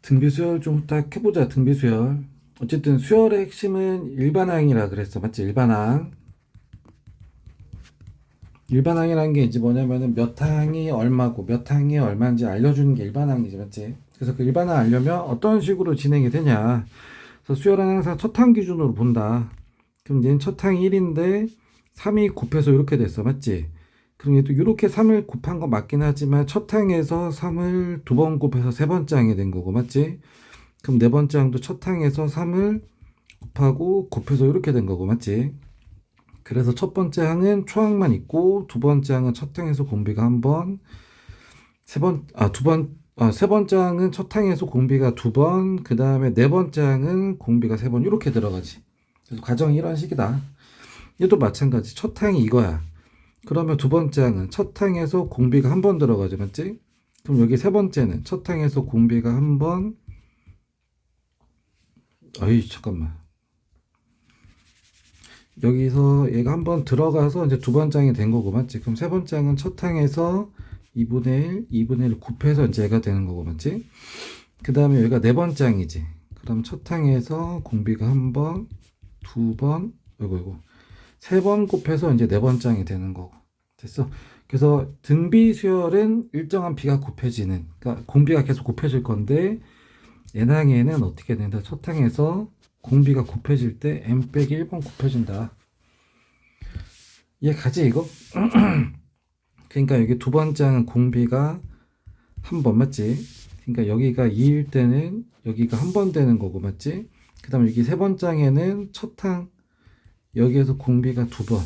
등비 수열 좀 딱 해보자. 등비 수열. 어쨌든 수열의 핵심은 일반항이라 그랬어. 맞지? 일반항. 일반항이라는 게 이제 뭐냐면은 몇 항이 얼마고 몇 항이 얼마인지 알려주는 게 일반항이지. 맞지? 그래서 그 일반항 알려면 어떤 식으로 진행이 되냐. 그래서 수열은 항상 첫 항 기준으로 본다. 그럼 얘는 첫 항이 1인데 3이 곱해서 이렇게 됐어. 맞지? 그럼 얘도 이렇게 3을 곱한 거 맞긴 하지만 첫 항에서 3을 두 번 곱해서 세 번째 항이 된 거고. 맞지? 그럼 네 번째 항도 첫 항에서 3을 곱하고 곱해서 이렇게 된 거고. 맞지? 그래서 첫 번째 항은 초항만 있고 두 번째 항은 첫 항에서 공비가 한 번, 세 번째 항은 첫 항에서 공비가 두 번, 그 다음에 네 번째 항은 공비가 세 번 이렇게 들어가지. 그래서 과정이 이런 식이다. 얘도 마찬가지. 첫 항이 이거야. 그러면 두 번째 항은 첫 항에서 공비가 한 번 들어가죠. 맞지? 그럼 여기 세 번째는 첫 항에서 공비가 한 번, 어이, 잠깐만. 여기서 얘가 한번 들어가서 이제 두 번장이 된 거고, 맞지? 그럼 세 번장은 첫 항에서 2분의 1, 2분의 1 곱해서 이제 얘가 되는 거고, 맞지? 그 다음에 여기가 네 번장이지. 그럼 첫 항에서 공비가 한 번, 두 번, 이거, 세 번 곱해서 이제 네 번장이 되는 거고. 됐어? 그래서 등비 수열은 일정한 비가 곱해지는, 그러니까 공비가 계속 곱해질 건데, n항에는 어떻게 된다? 첫 항에서 공비가 곱해질 때 n 빼기 1번 곱해진다. 이해 가지 이거? 그러니까 여기 두 번째 항은 공비가 한 번 맞지? 그러니까 여기가 2일 때는 여기가 한 번 되는 거고 맞지? 그 다음에 여기 세 번째 항에는 첫 항 여기에서 공비가 두 번.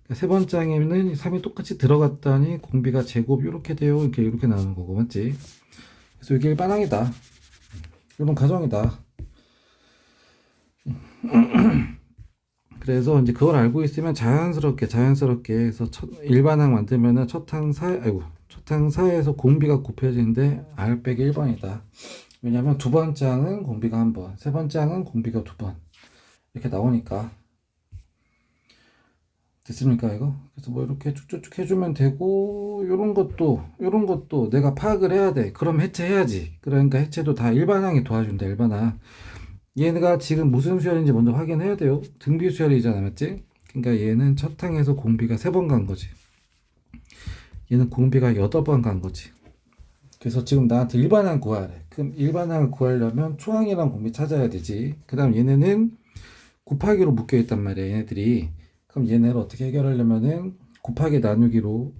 그러니까 세 번째 항에는 3이 똑같이 들어갔다니 공비가 제곱 이렇게 돼요. 이렇게 나오는 거고 맞지? 그래서 이게 일반항이다. 일반 가정이다. 그래서 이제 그걸 알고 있으면 자연스럽게 해서 일반항 만들면은 첫항 사이에서 공비가 곱해지는데 R 빼기 1번이다. 왜냐면 두 번째 항은 공비가 한 번, 세 번째 항은 공비가 두 번. 이렇게 나오니까. 됐습니까, 이거? 그래서 뭐 이렇게 쭉쭉쭉 해주면 되고, 요런 것도 내가 파악을 해야 돼. 그럼 해체해야지. 그러니까 해체도 다 일반항이 도와준다, 일반항. 얘가 지금 무슨 수열인지 먼저 확인해야 돼요. 등비 수열이잖아, 맞지? 그러니까 얘는 첫 항에서 공비가 3번 간 거지. 얘는 공비가 8번 간 거지. 그래서 지금 나한테 일반항 구하래. 그럼 일반항을 구하려면 초항이랑 공비 찾아야 되지. 그 다음 얘네는 곱하기로 묶여 있단 말이야, 얘네들이. 그럼 얘네를 어떻게 해결하려면은 곱하기 나누기로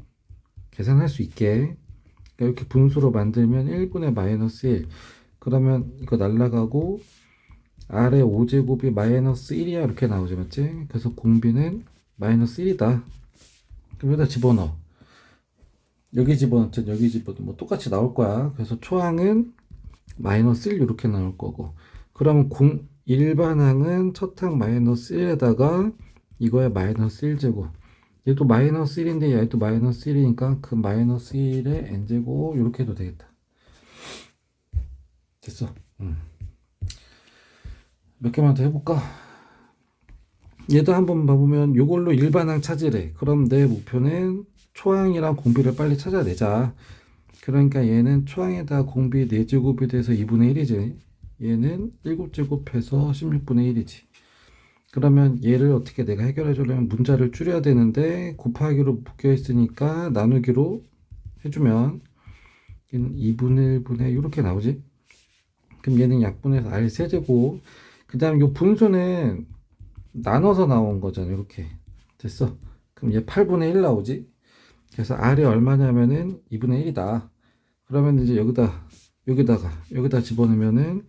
계산할 수 있게. 그러니까 이렇게 분수로 만들면 1분의 마이너스 1. 그러면 이거 날라가고 R의 5제곱이 마이너스 1이야 이렇게 나오지 맞지? 그래서 공비는 마이너스 1이다. 그럼 여기다 집어넣어. 여기 집어넣든 여기 집어넣든 뭐 똑같이 나올 거야. 그래서 초항은 마이너스 1 이렇게 나올 거고. 그러면 일반항은 첫항 마이너스 1에다가 이거에 마이너스 1제곱. 얘도 마이너스 1인데 얘도 마이너스 1이니까 그 마이너스 1에 n제곱 이렇게 해도 되겠다. 됐어. 몇 개만 더 해볼까? 얘도 한번 봐보면 요걸로 일반항 찾으래. 그럼 내 목표는 초항이랑 공비를 빨리 찾아내자. 그러니까 얘는 초항에다 공비 4제곱이 돼서 2분의 1이지. 얘는 7제곱해서 16분의 1이지. 그러면 얘를 어떻게 내가 해결해 주려면 문자를 줄여야 되는데 곱하기로 묶여 있으니까 나누기로 해주면 얘는 2분의 1분의 이렇게 나오지. 그럼 얘는 약분해서 R 세제곱. 그 다음 요 분수는 나눠서 나온 거잖아. 이렇게 됐어. 그럼 얘 8분의 1 나오지. 그래서 R이 얼마냐면은 2분의 1이다. 그러면 이제 여기다 집어넣으면은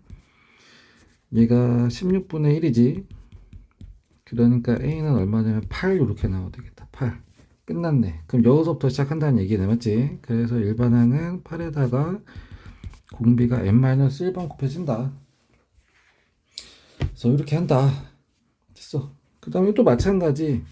얘가 16분의 1이지. 그러니까 A는 얼마냐면 8 이렇게 나와도 되겠다. 8. 끝났네. 그럼 여기서부터 시작한다는 얘기네. 맞지? 그래서 일반항은 8에다가 공비가 n-1번 곱해진다. 그래서 이렇게 한다. 됐어. 그 다음에 또 마찬가지.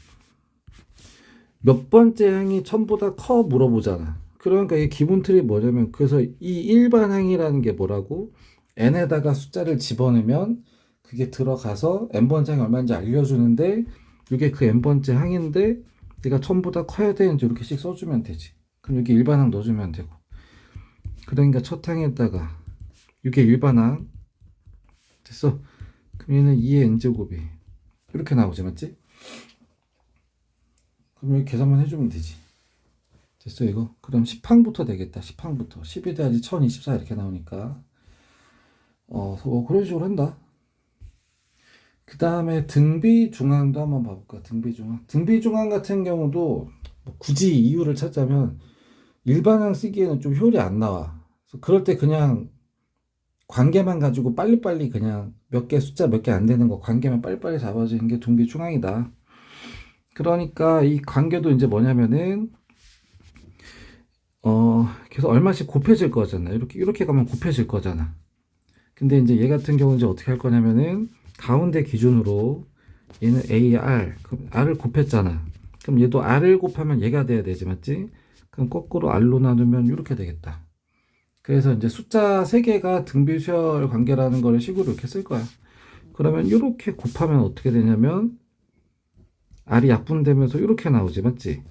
몇 번째 항이 1000보다 커 물어보잖아. 그러니까 이 기본 틀이 뭐냐면 그래서 이 일반항이라는 게 뭐라고? n에다가 숫자를 집어넣으면 그게 들어가서 n번째 항이 얼마인지 알려주는데 이게 그 n번째 항인데 내가 1000보다 커야 되는지 이렇게씩 써주면 되지. 그럼 여기 일반항 넣어주면 되고. 그러니까 첫 항에다가 이게 일반항. 됐어. 그럼 얘는 2의 n제곱이 이렇게 나오지, 맞지? 그럼 여기 계산만 해주면 되지. 됐어, 이거. 그럼 10항부터 되겠다. 10항부터 10이 돼야지 1024 이렇게 나오니까 그런 식으로 한다. 그 다음에 등비중항도 한번 봐볼까. 등비중항 같은 경우도 뭐 굳이 이유를 찾자면 일반항 쓰기에는 좀 효율이 안 나와. 그래서 그럴 때 그냥 관계만 가지고 빨리빨리 그냥 몇 개 숫자 몇 개 안 되는 거 관계만 빨리빨리 잡아주는 게 등비중항이다. 그러니까 이 관계도 이제 뭐냐면은 계속 얼마씩 곱해질 거잖아. 이렇게 가면 곱해질 거잖아. 근데 이제 얘 같은 경우는 이제 어떻게 할 거냐면은 가운데 기준으로 얘는 AR, 그럼 R을 곱했잖아. 그럼 얘도 R을 곱하면 얘가 돼야 되지, 맞지? 그럼 거꾸로 R로 나누면 이렇게 되겠다. 그래서 이제 숫자 3개가 등비수열 관계라는 걸 식으로 이렇게 쓸 거야. 그러면 이렇게 곱하면 어떻게 되냐면 R이 약분되면서 이렇게 나오지, 맞지?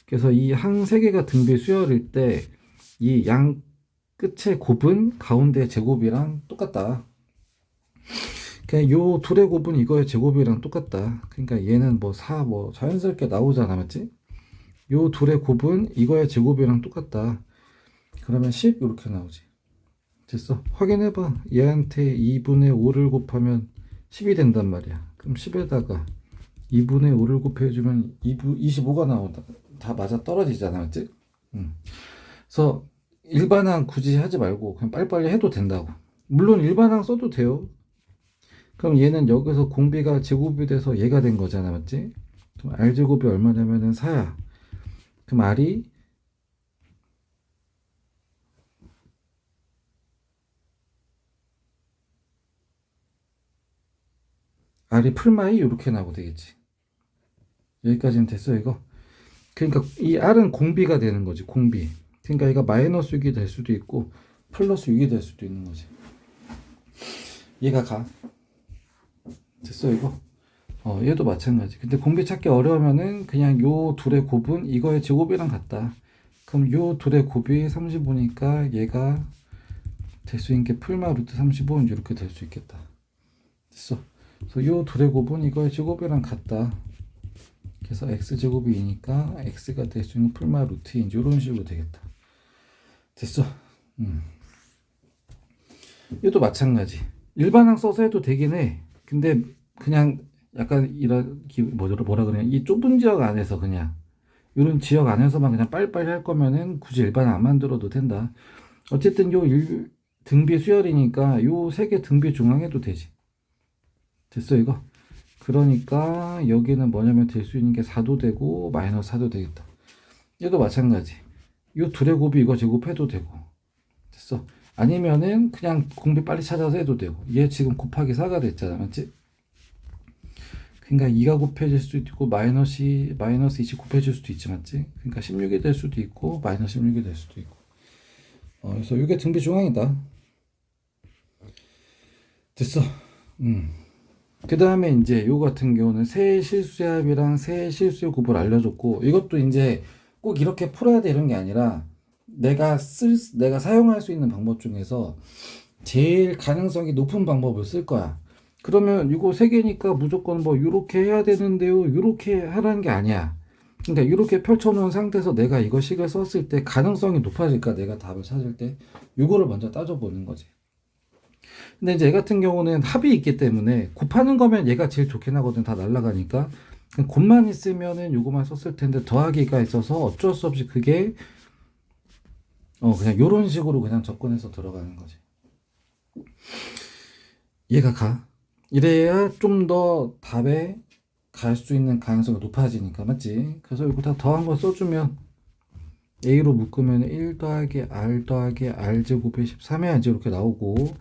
그래서 이 항 3개가 등비수열일 때 이 양 끝의 곱은 가운데 제곱이랑 똑같다. 그냥 요 둘의 곱은 이거의 제곱이랑 똑같다. 그러니까 얘는 뭐 4, 뭐 자연스럽게 나오잖아, 맞지? 요 둘의 곱은 이거의 제곱이랑 똑같다. 그러면 10 이렇게 나오지. 됐어. 확인해봐. 얘한테 2분의 5를 곱하면 10이 된단 말이야. 그럼 10에다가 2분의 5를 곱해주면 25가 나온다. 다 맞아 떨어지잖아, 맞지? 그래서 일반항 굳이 하지 말고 그냥 빨리빨리 해도 된다고. 물론 일반항 써도 돼요. 그럼 얘는 여기서 공비가 제곱이 돼서 얘가 된 거잖아, 맞지? 그럼 r제곱이 얼마냐면은 4야. 그럼 r이 풀마이 이렇게 나오고 되겠지. 여기까지는 됐어, 이거. 그러니까 이 r은 공비가 되는 거지, 공비. 그러니까 얘가 마이너스 6이 될 수도 있고 플러스 6이 될 수도 있는 거지. 얘가 가. 됐어, 이거. 얘도 마찬가지. 근데 공비 찾기 어려우면은 그냥 요 둘의 곱은 이거의 제곱이랑 같다. 그럼 요 둘의 곱이 35니까 얘가 될 수 있는 게 풀마 루트 35 이렇게 될 수 있겠다. 됐어. 그래서 요 둘의 곱은 이거의 제곱이랑 같다. 그래서 x제곱이 2니까 x가 될 수 있는 풀마 루트인지 이런 식으로 되겠다. 됐어. 얘도 마찬가지. 일반항 써서 해도 되긴 해. 근데 그냥 약간 이런 뭐라 그래, 이 좁은 지역 안에서 그냥 이런 지역 안에서만 그냥 빨리빨리 할 거면은 굳이 일반항 안 만들어도 된다. 어쨌든 등비 수열이니까 요 3개 등비 중앙해도 되지. 됐어, 이거. 그러니까 여기는 뭐냐면 될 수 있는 게 4도 되고 마이너스 4도 되겠다. 얘도 마찬가지. 요 둘의 곱이 이거 제곱해도 되고. 됐어. 아니면은 그냥 공비 빨리 찾아서 해도 되고. 얘 지금 곱하기 4가 됐잖아, 맞지? 그러니까 2가 곱해질 수도 있고 마이너스 2이 곱해질 수도 있지, 맞지? 그러니까 16이 될 수도 있고 마이너스 16이 될 수도 있고. 그래서 이게 등비 중앙이다. 됐어. 그 다음에 이제 요 같은 경우는 세실수합이랑 세실수곱을 알려줬고, 이것도 이제 꼭 이렇게 풀어야 돼 이런 게 아니라 내가 사용할 수 있는 방법 중에서 제일 가능성이 높은 방법을 쓸 거야. 그러면 이거 세 개니까 무조건 뭐 이렇게 해야 되는데요, 이렇게 하라는 게 아니야. 그러니까 이렇게 펼쳐놓은 상태에서 내가 이거 식을 썼을 때 가능성이 높아질까, 내가 답을 찾을 때 이거를 먼저 따져보는 거지. 근데 이제 얘 같은 경우는 합이 있기 때문에 곱하는 거면 얘가 제일 좋긴 하거든. 다 날라가니까. 곱만 있으면은 요거만 썼을 텐데 더하기가 있어서 어쩔 수 없이 그게 그냥 요런 식으로 그냥 접근해서 들어가는 거지. 얘가 가. 이래야 좀 더 답에 갈 수 있는 가능성이 높아지니까, 맞지? 그래서 이거 다 더한 거 써주면 A로 묶으면 1 더하기 R 더하기 R제곱이 13해야지 이렇게 나오고,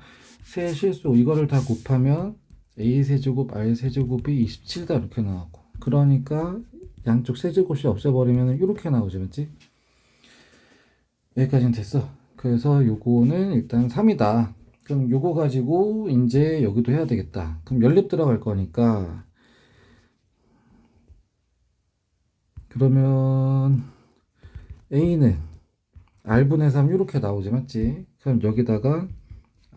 세 실수 이거를 다 곱하면 A 세제곱 R 세제곱이 27다 이렇게 나오고, 그러니까 양쪽 세제곱이 없애버리면 이렇게 나오지, 맞지? 여기까지는 됐어. 그래서 요거는 일단 3이다. 그럼 요거 가지고 이제 여기도 해야 되겠다. 그럼 연립 들어갈 거니까, 그러면 A는 R분의 3 이렇게 나오지, 맞지? 그럼 여기다가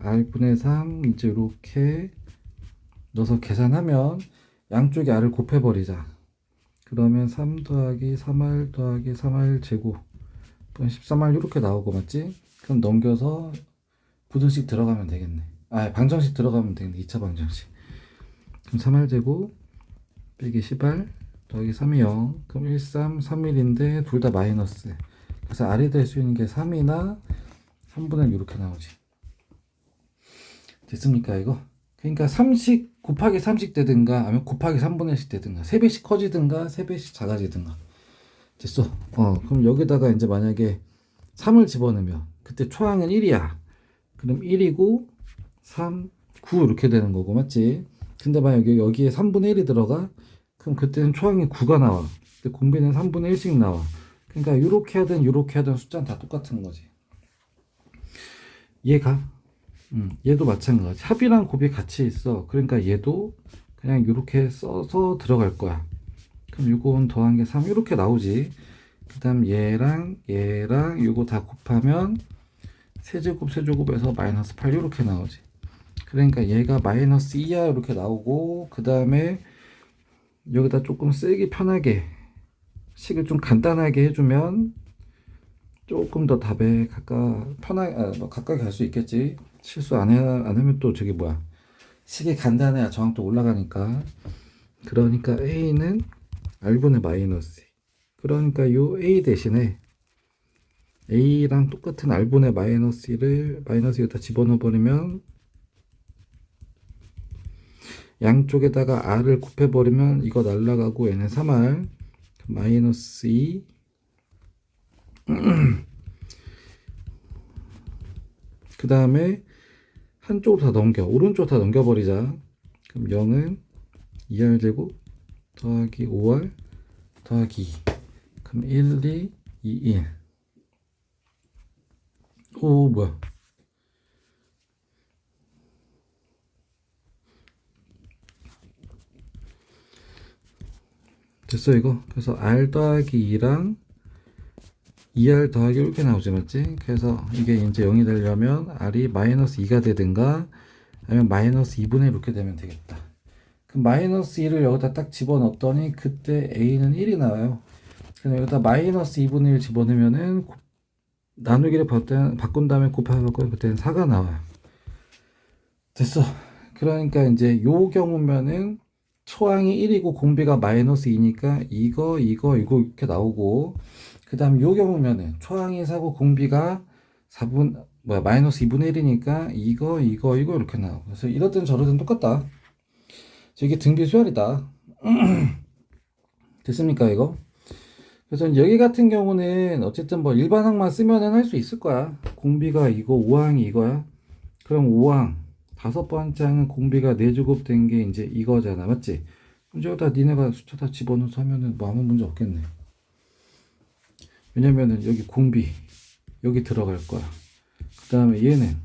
r분의 3 이제 이렇게 넣어서 계산하면 양쪽에 r을 곱해버리자. 그러면 3 더하기 3r 더하기 3r 제곱 13r 이렇게 나오고 맞지? 그럼 넘겨서 부등식 들어가면 되겠네. 아, 방정식 들어가면 되겠네. 2차 방정식. 그럼 3r 제곱 빼기 10r 더하기 3이 0. 그럼 13, 3일인데 둘 다 마이너스. 그래서 r이 될 수 있는 게 3이나 3분의 1 이렇게 나오지. 됐습니까 이거? 그러니까 3씩 곱하기 3씩 되든가 아니면 곱하기 3분의 1씩 되든가 3배씩 커지든가 3배씩 작아지든가. 됐어. 그럼 여기다가 이제 만약에 3을 집어넣으면 그때 초항은 1이야. 그럼 1이고 3, 9 이렇게 되는 거고 맞지? 근데 만약에 여기에 3분의 1이 들어가 그럼 그때는 초항이 9가 나와. 근데 공비는 3분의 1씩 나와. 그러니까 이렇게 하든 숫자는 다 똑같은 거지. 얘가 얘도 마찬가지. 합이랑 곱이 같이 있어. 그러니까 얘도 그냥 이렇게 써서 들어갈 거야. 그럼 이건 더한 게 3 이렇게 나오지. 그 다음 얘랑 이거 다 곱하면 세제곱에서 마이너스 8 이렇게 나오지. 그러니까 얘가 마이너스 2야 이렇게 나오고 그 다음에 여기다 조금 쓰기 편하게 식을 좀 간단하게 해주면 조금 더 답에 가까이 갈 수 있겠지. 실수 안 하면 또 저기 뭐야 식이 간단해야 정확도 올라가니까. 그러니까 a는 r분의 마이너스. 그러니까 요 a 대신에 a랑 똑같은 r분의 마이너스를 마이너스 여기다 집어넣어 버리면 양쪽에다가 r을 곱해 버리면 이거 날라가고 얘는 3r 마이너스 2 그 다음에 한쪽으로 다 넘겨 오른쪽 다 넘겨버리자. 그럼 0은 2r 제곱 더하기 5r 더하기 2. 그럼 1, 2, 2, 1. 오 뭐야 됐어 이거. 그래서 r 더하기 2랑 2r 더하기 이렇게 나오지 맞지? 그래서 이게 이제 0이 되려면 r이 마이너스 2가 되든가 아니면 마이너스 2분의 1 이렇게 되면 되겠다. 그럼 마이너스 2를 여기다 딱 집어넣었더니 그때 a는 1이 나와요. 그럼 여기다 마이너스 2분의 1 집어넣으면은 나누기를 바꾼 다음에 곱하기 바꾸면 그때는 4가 나와요. 됐어. 그러니까 이제 요 경우면은 초항이 1이고 공비가 마이너스 2니까 이거 이렇게 나오고 그 다음 요 경우면은 초항이 4고 공비가 마이너스 2분의 1이니까 이거 이렇게 나오고. 그래서 이렇든 저렇든 똑같다. 이게 등비 수열이다. 됐습니까 이거? 그래서 이제 여기 같은 경우는 어쨌든 뭐 일반항만 쓰면은 할 수 있을 거야. 공비가 이거 5항이 이거야. 그럼 5항 다섯 번째 항은 공비가 4제곱 된 게 이제 이거잖아 맞지? 그럼 저기다 니네가 숫자 다 집어넣어서 하면은 뭐 아무 문제 없겠네. 왜냐면은 여기 공비 여기 들어갈 거야. 그 다음에 얘는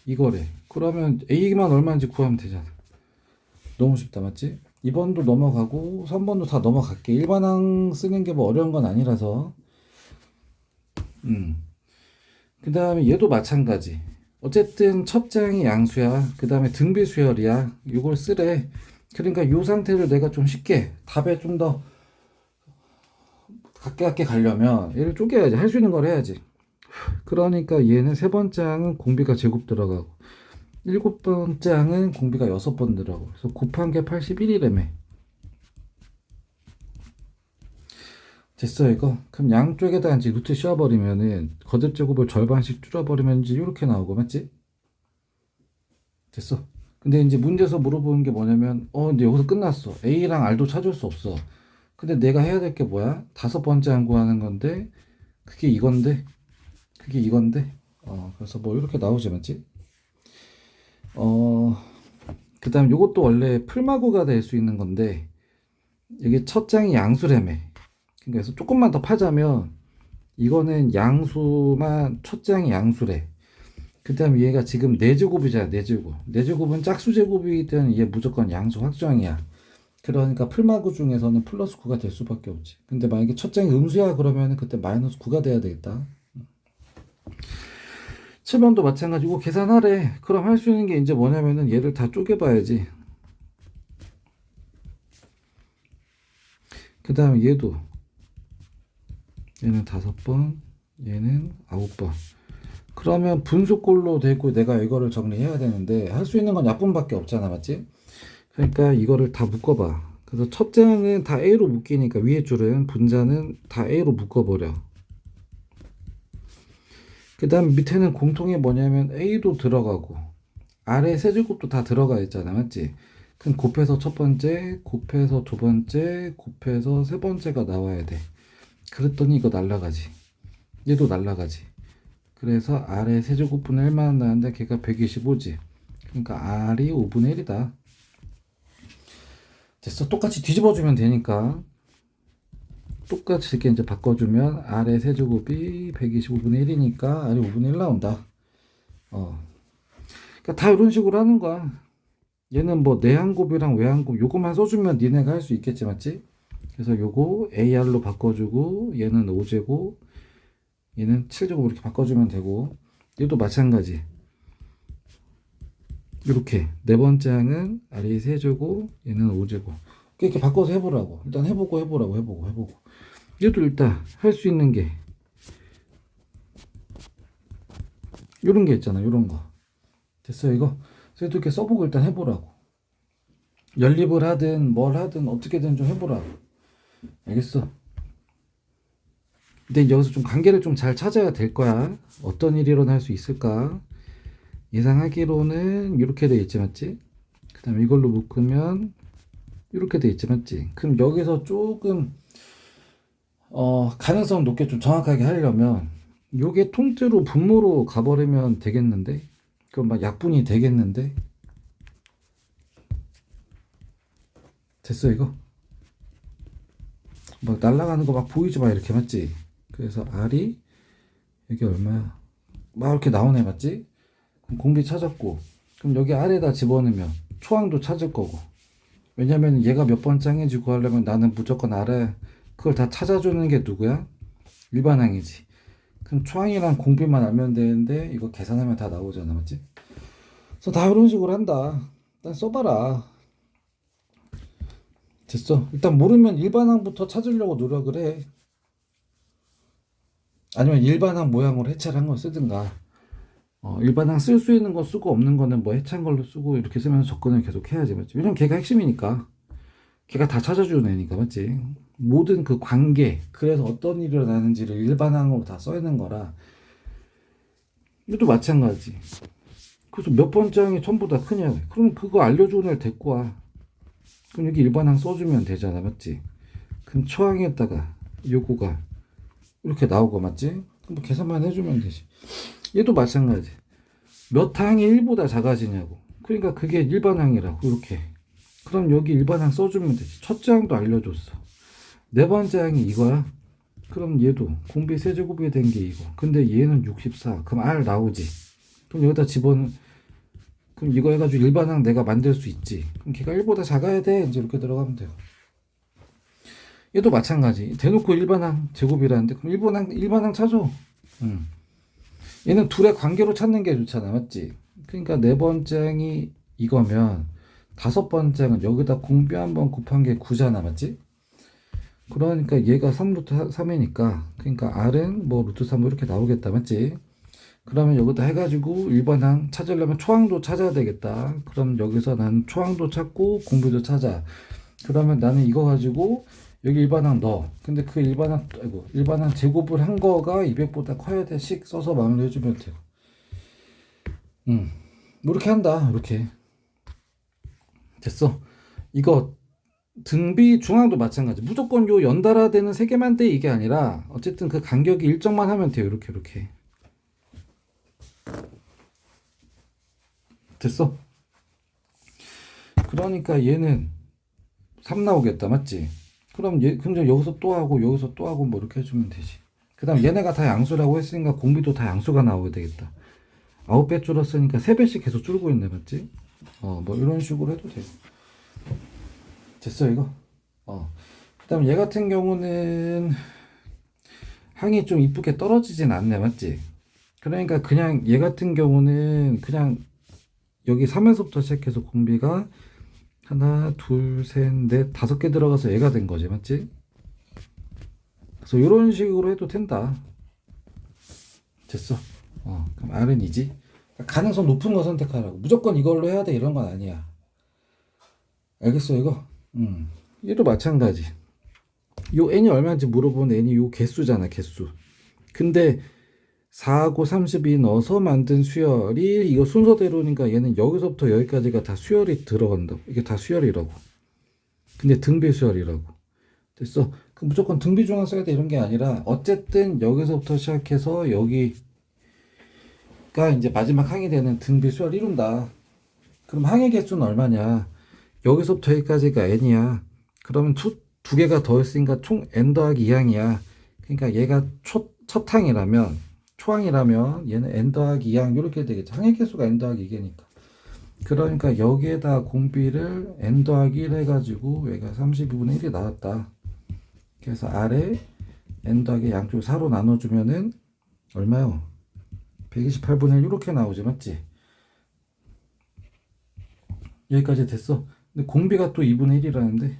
이거래. 그러면 A만 얼마인지 구하면 되잖아. 너무 쉽다 맞지? 2번도 넘어가고 3번도 다 넘어갈게. 일반항 쓰는 게 뭐 어려운 건 아니라서. 그 다음에 얘도 마찬가지. 어쨌든 첫 장이 양수야. 그 다음에 등비 수열이야. 이걸 쓰래. 그러니까 이 상태를 내가 좀 쉽게 답에 좀 더 가깝게 가려면 얘를 쪼개야지. 할 수 있는 걸 해야지. 그러니까 얘는 세 번째 항은 공비가 제곱 들어가고 일곱 번째 항은 공비가 6번 들어가고 그래서 곱한 게 81이라며. 됐어 이거. 그럼 양쪽에다 이제 루트 씌워버리면은 거듭 제곱을 절반씩 줄여버리면 이제 이렇게 나오고 맞지? 됐어. 근데 이제 문제에서 물어보는 게 뭐냐면 근데 여기서 끝났어. A랑 R도 찾을 수 없어. 근데 내가 해야 될 게 뭐야? 다섯 번째 항 구하는 건데 그게 이건데 그래서 뭐 이렇게 나오지 맞지? 그 다음 요것도 원래 풀마구가 될 수 있는 건데 이게 첫 장이 양수래매. 그래서 조금만 더 파자면 이거는 양수만 첫 장이 양수래. 그 다음 얘가 지금 4제곱이잖아. 4제곱 4제곱은 짝수제곱이기 때문에 얘 무조건 양수 확정이야. 그러니까 풀마구 중에서는 플러스 9가 될 수밖에 없지. 근데 만약에 첫 장이 음수야 그러면 그때 마이너스 9가 돼야 되겠다. 7번도 마찬가지고 계산하래. 그럼 할 수 있는 게 이제 뭐냐면은 얘를 다 쪼개봐야지. 그 다음에 얘도 얘는 5번, 얘는 9번. 그러면 분수꼴로 되고 내가 이거를 정리해야 되는데 할 수 있는 건 약분밖에 없잖아, 맞지? 그러니까 이거를 다 묶어봐. 그래서 첫째는 다 A로 묶이니까 위에 줄은 분자는 다 A로 묶어버려. 그 다음 밑에는 공통이 뭐냐면 A도 들어가고 아래 세제곱도 다 들어가 있잖아, 맞지? 그럼 곱해서 첫 번째, 곱해서 두 번째, 곱해서 세 번째가 나와야 돼. 그랬더니 이거 날라가지. 얘도 날라가지. 그래서 R의 세제곱분의 1만 나는데 걔가 125지. 그러니까 R이 5분의 1이다. 됐어. 똑같이 뒤집어주면 되니까. 똑같이 이렇게 이제 바꿔주면 R의 세제곱이 125분의 1이니까 R이 5분의 1 나온다. 그러니까 다 이런 식으로 하는 거야. 얘는 뭐 내항곱이랑 외항곱 요거만 써주면 니네가 할 수 있겠지, 맞지? 그래서 요거 AR로 바꿔주고 얘는 5제곱 얘는 7제곱 이렇게 바꿔주면 되고 얘도 마찬가지. 이렇게 네 번째 항은 R이 세제곱 얘는 5제곱 이렇게 바꿔서 해보라고. 일단 해보고 얘도 일단 할 수 있는 게 요런 게 있잖아, 요런 거. 됐어 이거? 그래도 이렇게 써보고 일단 해보라고. 연립을 하든 뭘 하든 어떻게든 좀 해보라고. 알겠어? 근데 여기서 좀 관계를 좀 잘 찾아야 될 거야. 어떤 일이 일어날 수 있을까? 예상하기로는 이렇게 돼 있지, 맞지? 그 다음에 이걸로 묶으면 이렇게 돼 있지, 맞지? 그럼 여기서 조금 가능성 높게 좀 정확하게 하려면 요게 통째로 분모로 가버리면 되겠는데? 그럼 막 약분이 되겠는데? 됐어 이거? 막 날아가는 거 막 보이지 마 이렇게, 맞지? 그래서 R이 여기 얼마야? 막 이렇게 나오네, 맞지? 그럼 공비 찾았고 그럼 여기 아래에다 집어넣으면 초항도 찾을 거고. 왜냐면 얘가 몇 번 짱인지 구하려면 나는 무조건 알아야 그걸 다 찾아주는 게 누구야? 일반항이지. 그럼 초항이랑 공비만 알면 되는데 이거 계산하면 다 나오잖아, 맞지? 그래서 다 이런 식으로 한다. 일단 써봐라. 됐어. 일단 모르면 일반항부터 찾으려고 노력을 해. 아니면 일반항 모양으로 해체를 한 걸 쓰든가. 일반항 쓸 수 있는 거 쓰고 없는 거는 뭐 해체한 걸로 쓰고 이렇게 쓰면서 접근을 계속 해야지, 맞지? 왜냐면 걔가 핵심이니까. 걔가 다 찾아주는 애니까, 맞지? 모든 그 관계, 그래서 어떤 일이 일어나는지를 일반항으로 다 써있는 거라. 이것도 마찬가지. 그래서 몇 번째 항이 전부 다 크냐? 그럼 그거 알려주는 애를 데리고 와. 그럼 여기 일반항 써주면 되잖아, 맞지? 그럼 초항에다가 요거가 이렇게 나오고, 맞지? 그럼 뭐 계산만 해주면 되지. 얘도 마찬가지. 몇 항이 1보다 작아지냐고. 그러니까 그게 일반항이라고, 이렇게. 그럼 여기 일반항 써주면 되지. 첫째 항도 알려줬어. 네 번째 항이 이거야. 그럼 얘도 공비 세제곱이 된 게 이거. 근데 얘는 64. 그럼 R 나오지. 그럼 여기다 집어넣. 그럼 이거 해가지고 일반항 내가 만들 수 있지. 그럼 걔가 1보다 작아야 돼. 이제 이렇게 들어가면 돼요. 얘도 마찬가지. 대놓고 일반항 제곱이라는데 그럼 일반항 찾아. 얘는 둘의 관계로 찾는 게 좋잖아, 맞지? 그러니까 네 번째 항이 이거면 다섯 번째 항은 여기다 공비 한번 곱한 게 9잖아, 맞지? 그러니까 얘가 3 루트 3이니까 그러니까 R은 뭐 루트 3 이렇게 나오겠다, 맞지? 그러면 여기다 해가지고 일반항 찾으려면 초항도 찾아야 되겠다. 그럼 여기서 나는 초항도 찾고 공비도 찾아. 그러면 나는 이거 가지고 여기 일반항 넣어. 근데 그 일반항 제곱을 한 거가 200보다 커야 돼. 식 써서 마무리 해주면 돼요. 뭐 이렇게 한다. 이렇게 됐어. 이거 등비 중앙도 마찬가지. 무조건 요 연달아 되는 세 개만 돼 이게 아니라 어쨌든 그 간격이 일정만 하면 돼요. 이렇게 됐어. 그러니까 얘는 3 나오겠다, 맞지? 그럼 얘 근데 여기서 또 하고 여기서 또 하고 뭐 이렇게 해주면 되지. 그 다음 얘네가 다 양수라고 했으니까 공비도 다 양수가 나오게 되겠다. 9배 줄었으니까 3배씩 계속 줄고 있네, 맞지? 뭐 이런 식으로 해도 돼. 됐어 이거. 그다음 얘 같은 경우는 항이 좀 이쁘게 떨어지진 않네, 맞지? 그러니까 그냥 얘 같은 경우는 그냥 여기 3에서부터 시작해서 공비가 하나, 둘, 셋, 넷, 5개 들어가서 얘가 된 거지, 맞지? 그래서 이런 식으로 해도 된다. 됐어. 그럼 R은 이지. 가능성 높은 거 선택하라고. 무조건 이걸로 해야 돼 이런 건 아니야. 알겠어 이거? 얘도 마찬가지. 요 n이 얼마인지 물어보면 n이 요 개수잖아, 개수. 근데 4하고 32 넣어서 만든 수열이 이거 순서대로니까 얘는 여기서부터 여기까지가 다 수열이 들어간다. 이게 다 수열이라고. 근데 등비 수열이라고. 됐어. 그 무조건 등비 중앙 써야 돼 이런 게 아니라 어쨌든 여기서부터 시작해서 여기가 이제 마지막 항이 되는 등비 수열 이룬다. 그럼 항의 개수는 얼마냐? 여기서부터 여기까지가 n이야. 그러면 두 개가 더했으니까 총 n 더하기 2항이야. 그러니까 얘가 첫 항이라면 초항이라면 얘는 n 더하기 2항 이렇게 되겠지. 항의 개수가 n 더하기 2개니까. 그러니까 여기에다 공비를 n 더하기 1 해가지고 얘가 32분의 1이 나왔다. 그래서 아래 n 더하기 양쪽 4로 나눠주면은 얼마요? 128분의 1 이렇게 나오지, 맞지? 여기까지 됐어. 근데 공비가 또 2분의 1이라는데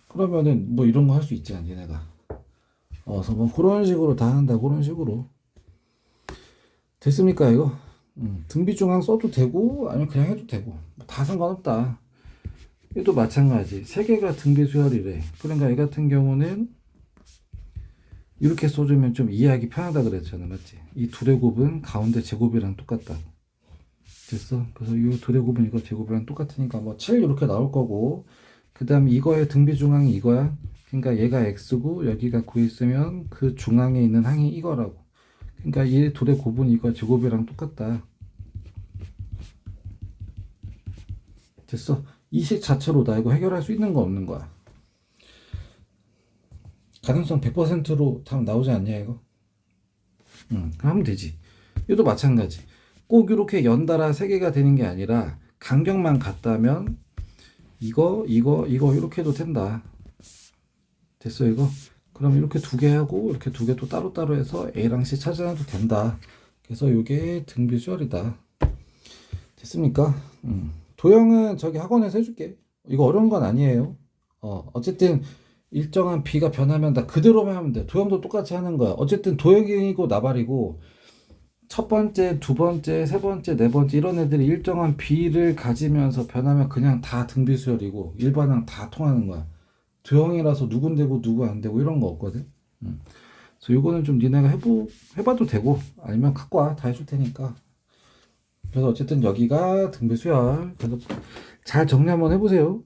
그러면은 뭐 이런 거 할 수 있지 않니 내가. 그래서 뭐 그런 식으로 다 한다. 그런 식으로 됐습니까 이거? 등비 중앙 써도 되고 아니면 그냥 해도 되고 다 상관없다. 얘도 마찬가지. 세 개가 등비 수열이래. 그러니까 이 같은 경우는 이렇게 써주면 좀 이해하기 편하다 그랬잖아, 맞지? 이 둘의 곱은 가운데 제곱이랑 똑같다. 됐어? 그래서 이 둘의 곱은 이거 제곱이랑 똑같으니까 뭐 7 이렇게 나올 거고, 그 다음 이거의 등비 중앙이 이거야. 그러니까 얘가 x고 여기가 9 있으면 그 중앙에 있는 항이 이거라고. 그러니까 이 둘의 곱은 이거 제곱이랑 똑같다. 됐어? 이 식 자체로 나 이거 해결할 수 있는 거 없는 거야. 가능성 100%로 답 나오지 않냐 이거? 그럼 하면 되지. 이것도 마찬가지. 꼭 이렇게 연달아 세 개가 되는 게 아니라 간격만 같다면 이거 이렇게 해도 된다. 됐어 이거? 그럼 이렇게 두 개 하고 이렇게 두 개 또 따로따로 해서 A랑 C 찾아내도 된다. 그래서 이게 등비 수열이다. 됐습니까? 도형은 저기 학원에서 해줄게. 이거 어려운 건 아니에요. 어쨌든 일정한 B가 변하면 다 그대로만 하면 돼. 도형도 똑같이 하는 거야. 어쨌든 도형이고 나발이고 첫 번째, 두 번째, 세 번째, 네 번째 이런 애들이 일정한 B를 가지면서 변하면 그냥 다 등비수열이고 일반항 다 통하는 거야. 도형이라서 누군 되고 누구 안 되고 이런 거 없거든. 그래서 이거는 좀 니네가 해봐도 되고 아니면 갖고 와. 다 해줄 테니까. 그래서 어쨌든 여기가 등비수열. 그래서 잘 정리 한번 해보세요.